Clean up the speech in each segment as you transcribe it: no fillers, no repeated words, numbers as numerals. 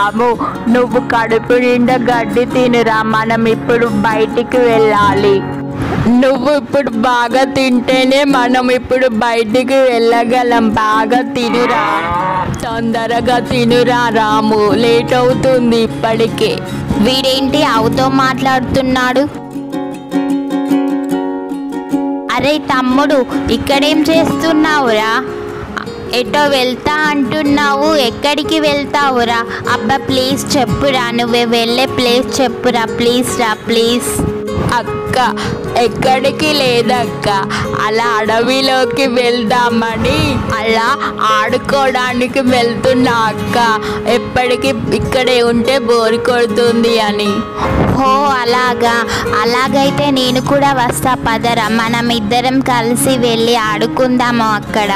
రాము, నువ్వు కడుపు నిండా గడ్డి తినురా, మనం ఇప్పుడు బయటికి వెళ్ళాలి. నువ్వు ఇప్పుడు బాగా తింటేనే మనం ఇప్పుడు బయటికి వెళ్ళగలం. బాగా తినురా, తొందరగా తినురా రాము, లేట్ అవుతుంది ఇప్పటికే. వీడేంటి అవుతో మాట్లాడుతున్నాడు? అరే తమ్ముడు, ఇక్కడేం చేస్తున్నావురా? ఎటో వెళ్తా అంటున్నావు, ఎక్కడికి వెళ్తావురా? అబ్బా ప్లీజ్ చెప్పురా, నువ్వే వెళ్ళే ప్లేస్ చెప్పురా, ప్లీజ్ రా ప్లీజ్. అక్క ఎక్కడికి లేదక్క, అలా అడవిలోకి వెళ్దామని అలా ఆడుకోవడానికి వెళ్తున్నా అక్క. ఎప్పటికీ ఇక్కడే ఉంటే బోర్ కొడుతుంది అని. ఓ అలాగైతే నేను కూడా వస్తా పదరా, మనం ఇద్దరం కలిసి వెళ్ళి ఆడుకుందాము అక్కడ.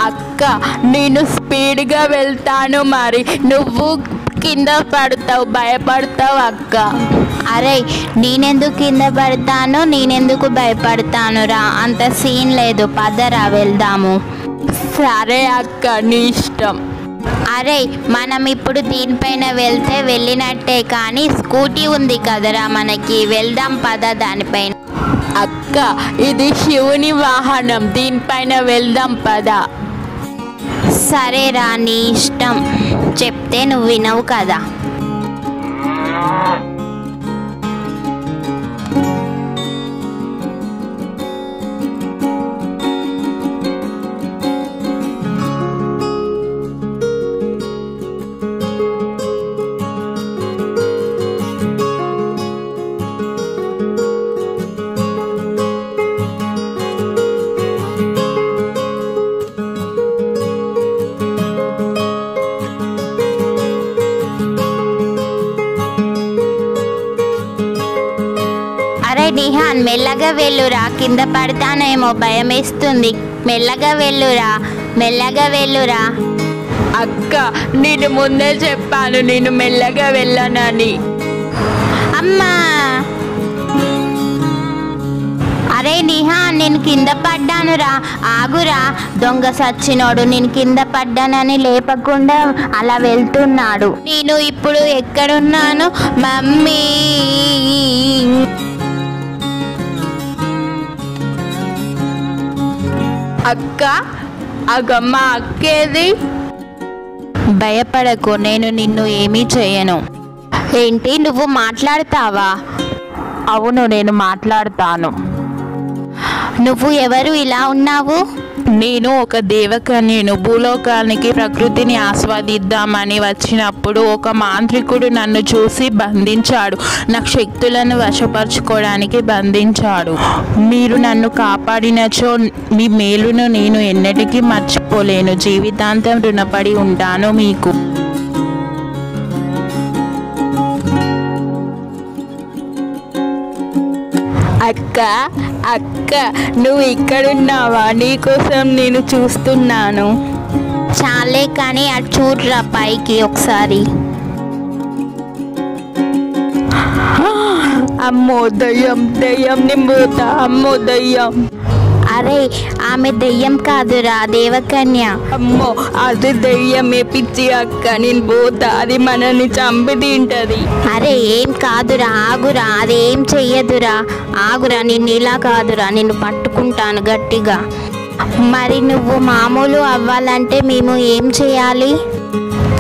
అక్క నేను స్పీడ్గా వెళ్తాను, మరి నువ్వు కింద పడతావు, భయపడతావు అక్క. అరే నేనెందుకు కింద పడతాను, నేనెందుకు భయపడతాను రా, అంత సీన్ లేదు, పదరా వెళ్దాము. సరే అక్క, నీ ఇష్టం. అరే మనం ఇప్పుడు దీనిపైన వెళ్తే వెళ్ళినట్టే, కానీ స్కూటీ ఉంది కదరా మనకి, వెళ్దాం పద దానిపైన. అక్క ఇది శివుని వాహనం, దీనిపైన వెళ్దాం పద. సరేరా నీ ఇష్టం, చెప్తే నువ్వు వినవు కదా. అరే నిహాన్ మెల్లగా వెళ్ళురా, కింద పడతానేమో భయం వేస్తుంది, మెల్లగా వెళ్ళురా. అక్క నేను ముందే చెప్పాను, నేను మెల్లగా వెళ్ళనని. అమ్మా అరే నిహాన్ నేను కింద పడ్డానురా, ఆగురా దొంగ సచ్చినోడు, నేను కింద పడ్డానని లేపకుండా అలా వెళ్తున్నాడు. నేను ఇప్పుడు ఎక్కడున్నాను మమ్మీ? అక్క అగమ్మ అక్కేది? భయపడకు, నేను నిన్ను ఏమీ చేయను. ఏంటి నువ్వు మాట్లాడతావా? అవును నేను మాట్లాడతాను. నువ్వు ఎవరు ఇలా ఉన్నావు? నేను ఒక దేవకన్యను. భూలోకానికి ప్రకృతిని ఆస్వాదిద్దామని వచ్చినప్పుడు ఒక మాంత్రికుడు నన్ను చూసి బంధించాడు, నా శక్తులను వశపరచుకోవడానికి బంధించాడు. మీరు నన్ను కాపాడినచో మీ మేలును నేను ఎన్నటికీ మర్చిపోలేను, జీవితాంతం రుణపడి ఉంటాను మీకు. అక్క అక్క నువ్వు ఇక్కడున్నావా? నీకోసం నేను చూస్తున్నాను. చాలే కానీ అటు చూడరా పైకి ఒకసారి. అమ్మో దయ్యం, దయ్యం నింబోతా, అమ్మో దయ్యం. అరే ఆమె దెయ్యం కాదురా, దేవకన్య. అమ్మో అది దయ్యమే పిచ్చి అక్క, నేను పోతా, అది మనల్ని చంపి తింటది. అరే ఏం కాదురా, ఆగురా, అదేం చెయ్యదురా, ఆగురా, నిన్ను ఇలా కాదురా, నిన్ను పట్టుకుంటాను గట్టిగా. మరి నువ్వు మామూలు అవ్వాలంటే మేము ఏం చేయాలి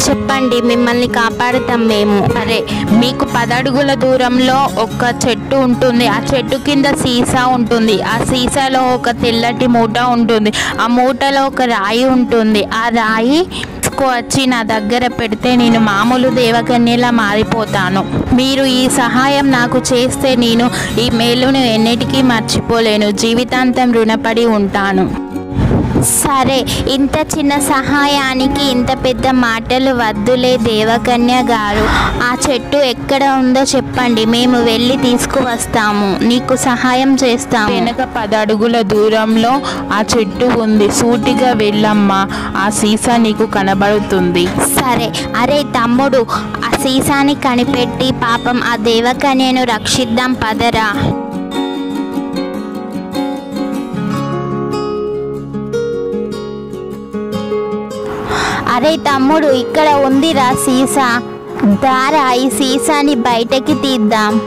చెప్పండి, మిమ్మల్ని కాపాడుతాం మేము. సరే మీకు 10 అడుగుల దూరంలో ఒక చెట్టు ఉంటుంది, ఆ చెట్టు కింద సీసా ఉంటుంది, ఆ సీసాలో ఒక తెల్లటి మూట ఉంటుంది, ఆ మూటలో ఒక రాయి ఉంటుంది, ఆ రాయి వచ్చి నా దగ్గర పెడితే నేను మామూలు దేవకన్యలా మారిపోతాను. మీరు ఈ సహాయం నాకు చేస్తే నేను ఈ మేలును ఎన్నిటికీ మర్చిపోలేను, జీవితాంతం రుణపడి ఉంటాను. సరే ఇంత చిన్న సహాయానికి ఇంత పెద్ద మాటలు వద్దులే దేవకన్య గారు, ఆ చెట్టు ఎక్కడ ఉందో చెప్పండి, మేము వెళ్ళి తీసుకువస్తాము, నీకు సహాయం చేస్తాము. వెనక 10 అడుగుల దూరంలో ఆ చెట్టు ఉంది, సూటిగా వెళ్ళమ్మా, ఆ సీసా నీకు కనబడుతుంది. సరే అరే తమ్ముడు, ఆ సీసాని కనిపెట్టి పాపం ఆ దేవకన్యను రక్షిద్దాం పదరా. అరే తమ్ముడు, ఇక్కడ ఉందిరా సీసా, దారా ఈ సీసాని బయటకి తీద్దాం.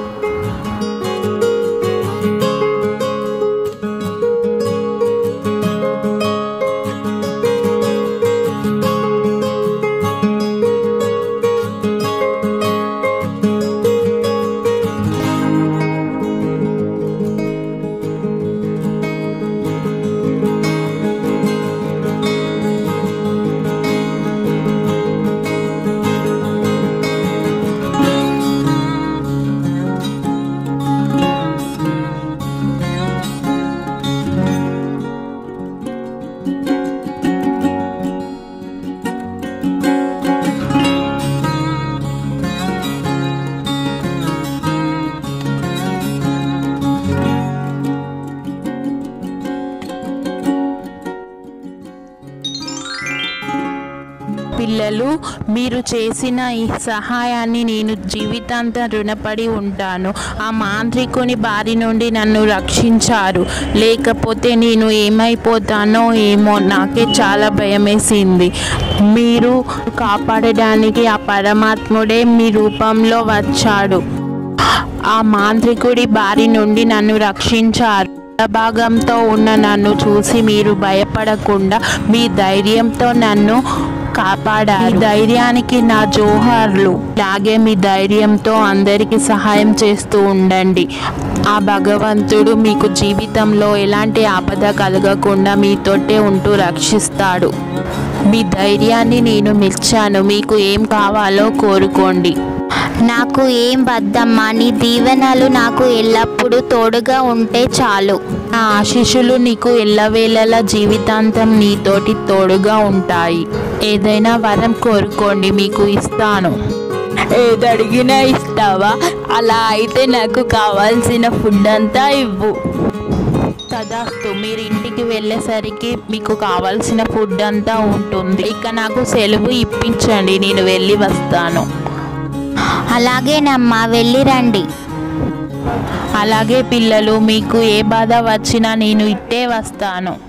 పిల్లలు, మీరు చేసిన ఈ సహాయాన్ని నేను జీవితాంతం రుణపడి ఉంటాను. ఆ మాంత్రికుని బారి నుండి నన్ను రక్షించారు. లేకపోతే నేను ఏమైపోతానో ఏమో, నాకే చాలా భయమేసింది. మీరు కాపాడడానికి ఆ పరమాత్ముడే మీ రూపంలో వచ్చాడు. ఆ మాంత్రికుడి బారి నుండి నన్ను రక్షించారు. భాగంతో ఉన్న నన్ను చూసి మీరు భయపడకుండా మీ ధైర్యంతో నన్ను కాపాడారు. ధైర్యానికి నా జోహార్లు. అలాగే మీ ధైర్యంతో అందరికీ సహాయం చేస్తూ ఉండండి. ఆ భగవంతుడు మీకు జీవితంలో ఎలాంటి ఆపద కలగకుండా మీతోటే ఉంటూ రక్షిస్తాడు. మీ ధైర్యాన్ని నేను మెచ్చాను. మీకు ఏం కావాలో కోరుకోండి. నాకు ఏం వద్దమ్మా, నీ దీవెనలు నాకు ఎల్లప్పుడూ తోడుగా ఉంటే చాలు. నా ఆశీస్సులు నీకు ఎల్లవేళలా జీవితాంతం నీతోటి తోడుగా ఉంటాయి. ఏదైనా వరం కోరుకోండి, మీకు ఇస్తాను. ఏదడిగినా ఇస్తావా? అలా అయితే నాకు కావాల్సిన ఫుడ్ అంతా ఇవ్వు. తదాస్తు. మీరు ఇంటికి వెళ్ళేసరికి మీకు కావాల్సిన ఫుడ్ అంతా ఉంటుంది. ఇక నాకు సెలవు ఇప్పించండి, నేను వెళ్ళి వస్తాను. అలాగేనమ్మా, వెళ్ళి రండి. అలాగే పిల్లలు, మీకు ఏ బాధ వచ్చినా నేను ఇట్టే వస్తాను.